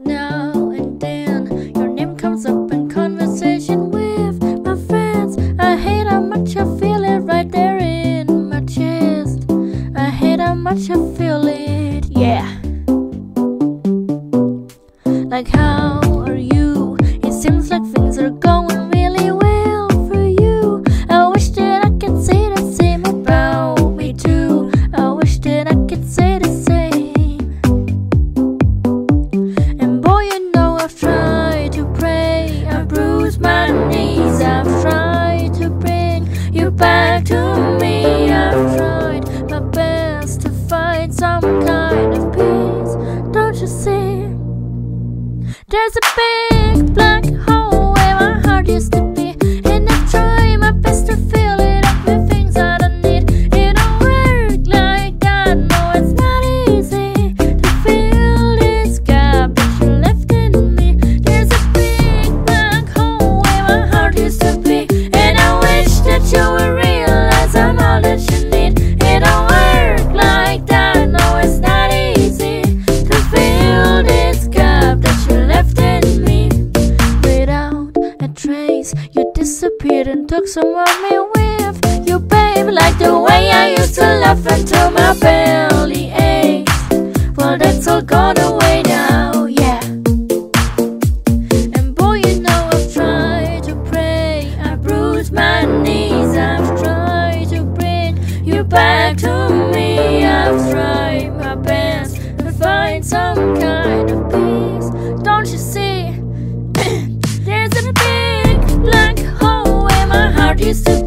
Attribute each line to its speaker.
Speaker 1: Now and then your name comes up in conversation with my friends. I hate how much I feel it right there in my chest. I hate how much I feel it, yeah. Like, how are you? It seems like things are going really well for you. I wish that I could say the same about me too. I wish that I could say the same. And boy, you know I've tried to pray, I bruise my knees. I've tried to bring you back to me. I've tried my best to find some kind of peace. Don't you see? There's a big black hole where my heart used to be, and I try my best to fill it up with things I don't need. It don't work like that, no, it's not easy to fill this gap that you left in me. There's a big black hole where my heart used to be, and I wish that you would realize I'm all that you need. It don't work like that, no, it's not easy to fill this gap that you left in me. Without a trace, you disappeared and took some of me with you, babe. Like the way I used to laugh until my belly aches. Well, that's all gone away now, yeah. And boy, you know I've tried to pray, I bruised my knees. I've tried to bring you back to me. I've tried my best to find some kind of peace. Don't you see? There's a big black hole where my heart used to